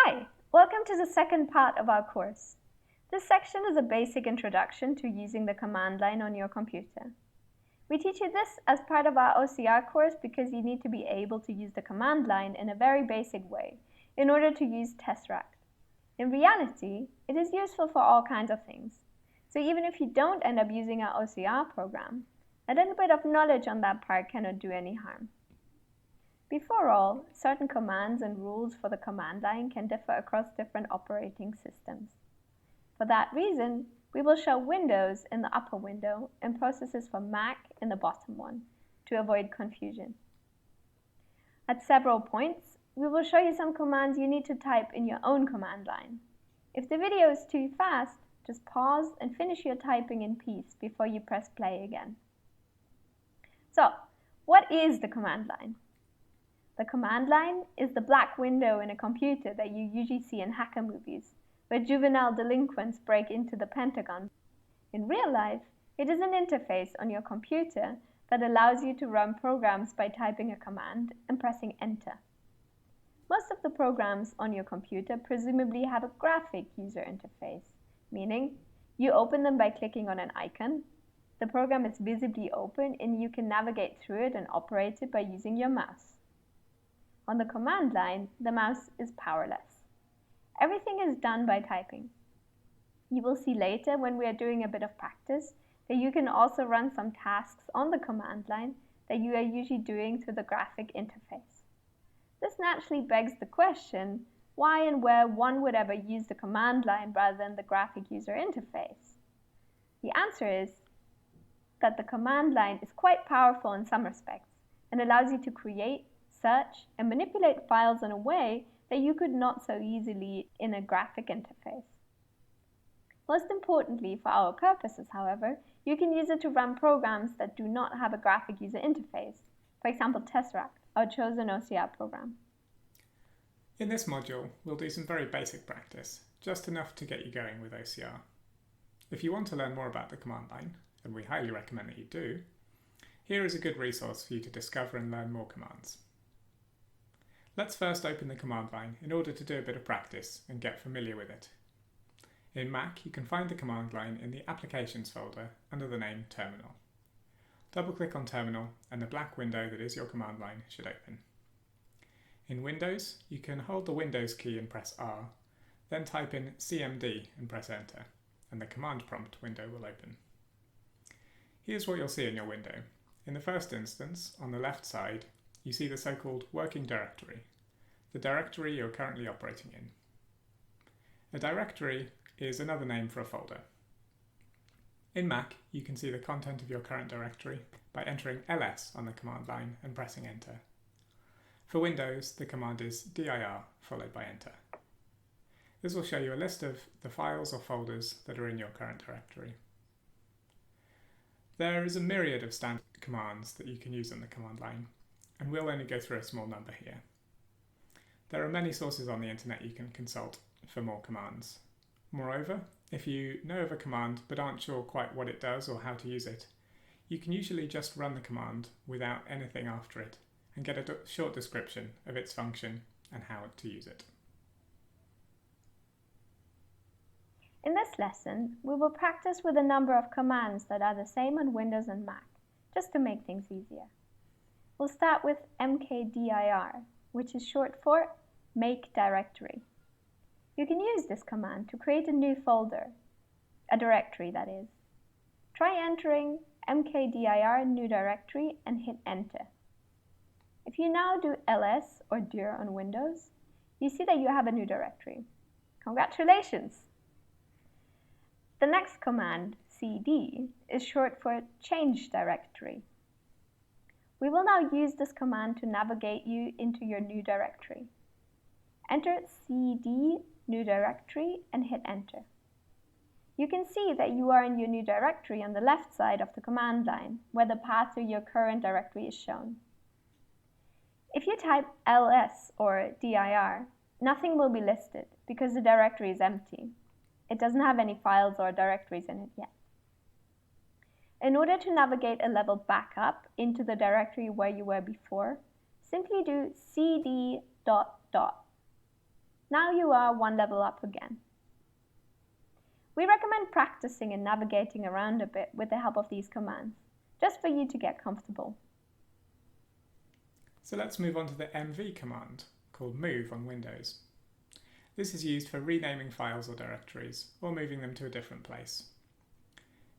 Hi, welcome to the second part of our course. This section is a basic introduction to using the command line on your computer. We teach you this as part of our OCR course because you need to be able to use the command line in a very basic way in order to use Tesseract. In reality, it is useful for all kinds of things. So even if you don't end up using our OCR program, a little bit of knowledge on that part cannot do any harm. Before all, certain commands and rules for the command line can differ across different operating systems. For that reason, we will show Windows in the upper window and processes for Mac in the bottom one to avoid confusion. At several points, we will show you some commands you need to type in your own command line. If the video is too fast, just pause and finish your typing in peace before you press play again. So, what is the command line? The command line is the black window in a computer that you usually see in hacker movies, where juvenile delinquents break into the Pentagon. In real life, it is an interface on your computer that allows you to run programs by typing a command and pressing enter. Most of the programs on your computer presumably have a graphic user interface, meaning you open them by clicking on an icon, the program is visibly open and you can navigate through it and operate it by using your mouse. On the command line, the mouse is powerless. Everything is done by typing. You will see later when we are doing a bit of practice that you can also run some tasks on the command line that you are usually doing through the graphic interface. This naturally begs the question, why and where one would ever use the command line rather than the graphic user interface? The answer is that the command line is quite powerful in some respects and allows you to create, search, and manipulate files in a way that you could not so easily in a graphic interface. Most importantly for our purposes, however, you can use it to run programs that do not have a graphic user interface, for example Tesseract, our chosen OCR program. In this module, we'll do some very basic practice, just enough to get you going with OCR. If you want to learn more about the command line, and we highly recommend that you do, here is a good resource for you to discover and learn more commands. Let's first open the command line in order to do a bit of practice and get familiar with it. In Mac, you can find the command line in the Applications folder under the name Terminal. Double-click on Terminal and the black window that is your command line should open. In Windows, you can hold the Windows key and press R, then type in CMD and press Enter, and the command prompt window will open. Here's what you'll see in your window. In the first instance, on the left side, you see the so-called working directory, the directory you're currently operating in. A directory is another name for a folder. In Mac, you can see the content of your current directory by entering ls on the command line and pressing enter. For Windows, the command is dir followed by enter. This will show you a list of the files or folders that are in your current directory. There is a myriad of standard commands that you can use on the command line, and we'll only go through a small number here. There are many sources on the internet you can consult for more commands. Moreover, if you know of a command but aren't sure quite what it does or how to use it, you can usually just run the command without anything after it and get a short description of its function and how to use it. In this lesson, we will practice with a number of commands that are the same on Windows and Mac, just to make things easier. We'll start with mkdir, which is short for make directory. You can use this command to create a new folder, a directory that is. Try entering mkdir new directory and hit enter. If you now do ls or dir on Windows, you see that you have a new directory. Congratulations! The next command, cd, is short for change directory. We will now use this command to navigate you into your new directory. Enter cd new directory and hit enter. You can see that you are in your new directory on the left side of the command line, where the path to your current directory is shown. If you type ls or dir, nothing will be listed because the directory is empty. It doesn't have any files or directories in it yet. In order to navigate a level back up into the directory where you were before, simply do cd ... Now you are one level up again. We recommend practicing and navigating around a bit with the help of these commands, just for you to get comfortable. So let's move on to the mv command, called move on Windows. This is used for renaming files or directories, or moving them to a different place.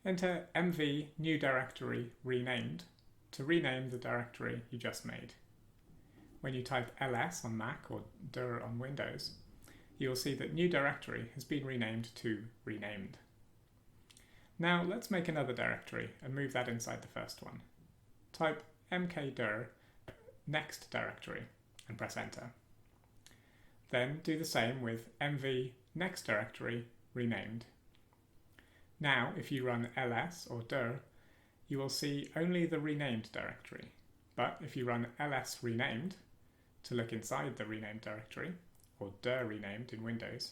Enter mv new directory renamed to rename the directory you just made. When you type ls on Mac or dir on Windows, you will see that new directory has been renamed to renamed. Now let's make another directory and move that inside the first one. Type mkdir next directory and press enter. Then do the same with mv next directory renamed. Now if you run ls or dir, you will see only the renamed directory, but if you run ls renamed to look inside the renamed directory, or dir renamed in Windows,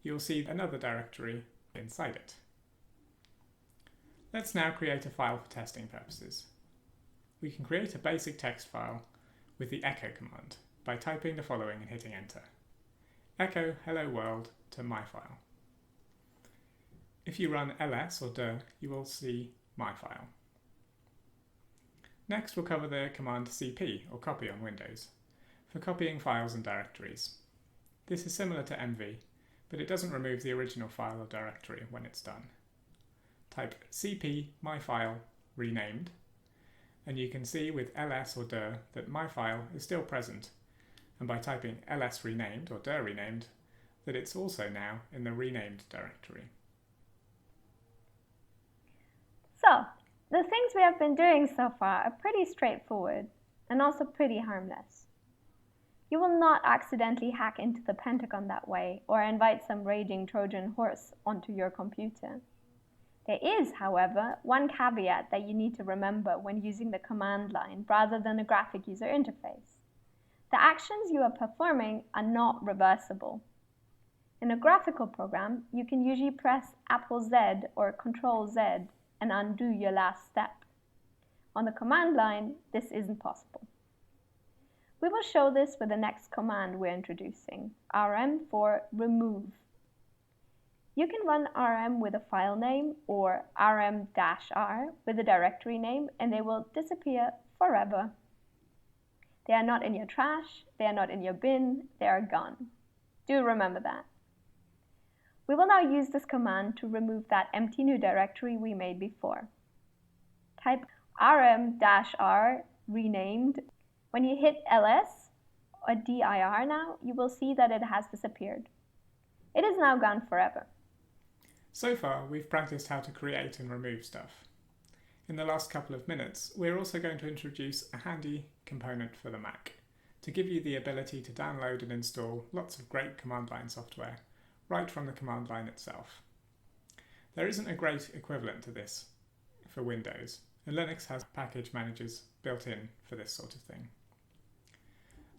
you'll see another directory inside it. Let's now create a file for testing purposes. We can create a basic text file with the echo command by typing the following and hitting enter. Echo hello world to my file. If you run ls or dir, you will see my file. Next we'll cover the command cp or copy on Windows for copying files and directories. This is similar to mv, but it doesn't remove the original file or directory when it's done. Type cp myfile renamed, and you can see with ls or dir that my file is still present, and by typing ls renamed or dir renamed, that it's also now in the renamed directory. So, the things we have been doing so far are pretty straightforward and also pretty harmless. You will not accidentally hack into the Pentagon that way or invite some raging Trojan horse onto your computer. There is, however, one caveat that you need to remember when using the command line rather than a graphic user interface. The actions you are performing are not reversible. In a graphical program, you can usually press Apple Z or Control Z and undo your last step. On the command line, this isn't possible. We will show this with the next command we're introducing, rm for remove. You can run rm with a file name or rm-r with a directory name, and they will disappear forever. They are not in your trash, they are not in your bin, they are gone. Do remember that. We will now use this command to remove that empty new directory we made before. Type rm-r renamed. When you hit ls or dir now, you will see that it has disappeared. It is now gone forever. So far, we've practiced how to create and remove stuff. In the last couple of minutes, we're also going to introduce a handy component for the Mac to give you the ability to download and install lots of great command line software right from the command line itself. There isn't a great equivalent to this for Windows, and Linux has package managers built in for this sort of thing.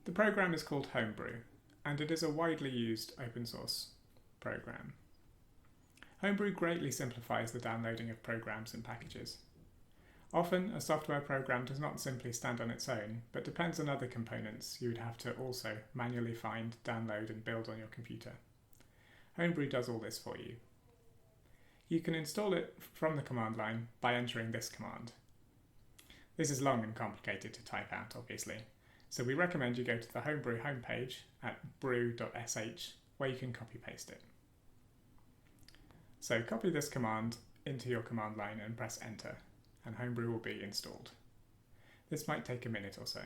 The program is called Homebrew, and it is a widely used open source program. Homebrew greatly simplifies the downloading of programs and packages. Often, a software program does not simply stand on its own, but depends on other components you would have to also manually find, download, and build on your computer. Homebrew does all this for you. You can install it from the command line by entering this command. This is long and complicated to type out, obviously, so we recommend you go to the Homebrew homepage at brew.sh, where you can copy-paste it. So copy this command into your command line and press enter, and Homebrew will be installed. This might take a minute or so.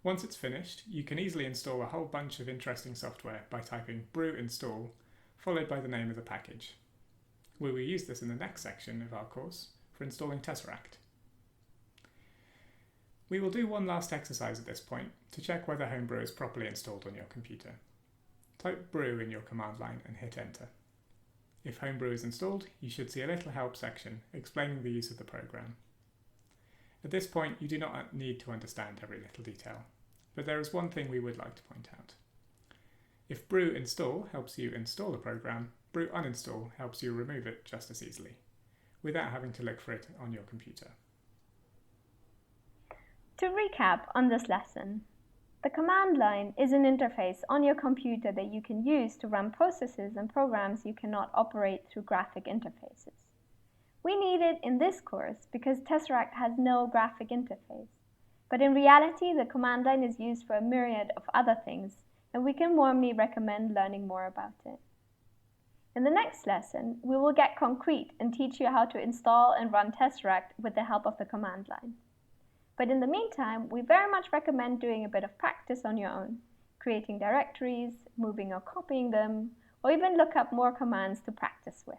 Once it's finished, you can easily install a whole bunch of interesting software by typing brew install, followed by the name of the package. We will use this in the next section of our course for installing Tesseract. We will do one last exercise at this point to check whether Homebrew is properly installed on your computer. Type brew in your command line and hit enter. If Homebrew is installed, you should see a little help section explaining the use of the program. At this point, you do not need to understand every little detail, but there is one thing we would like to point out. If brew install helps you install a program, brew uninstall helps you remove it just as easily, without having to look for it on your computer. To recap on this lesson, the command line is an interface on your computer that you can use to run processes and programs you cannot operate through graphic interfaces. We need it in this course because Tesseract has no graphic interface, but in reality the command line is used for a myriad of other things, and we can warmly recommend learning more about it. In the next lesson, we will get concrete and teach you how to install and run Tesseract with the help of the command line. But in the meantime, we very much recommend doing a bit of practice on your own, creating directories, moving or copying them, or even look up more commands to practice with.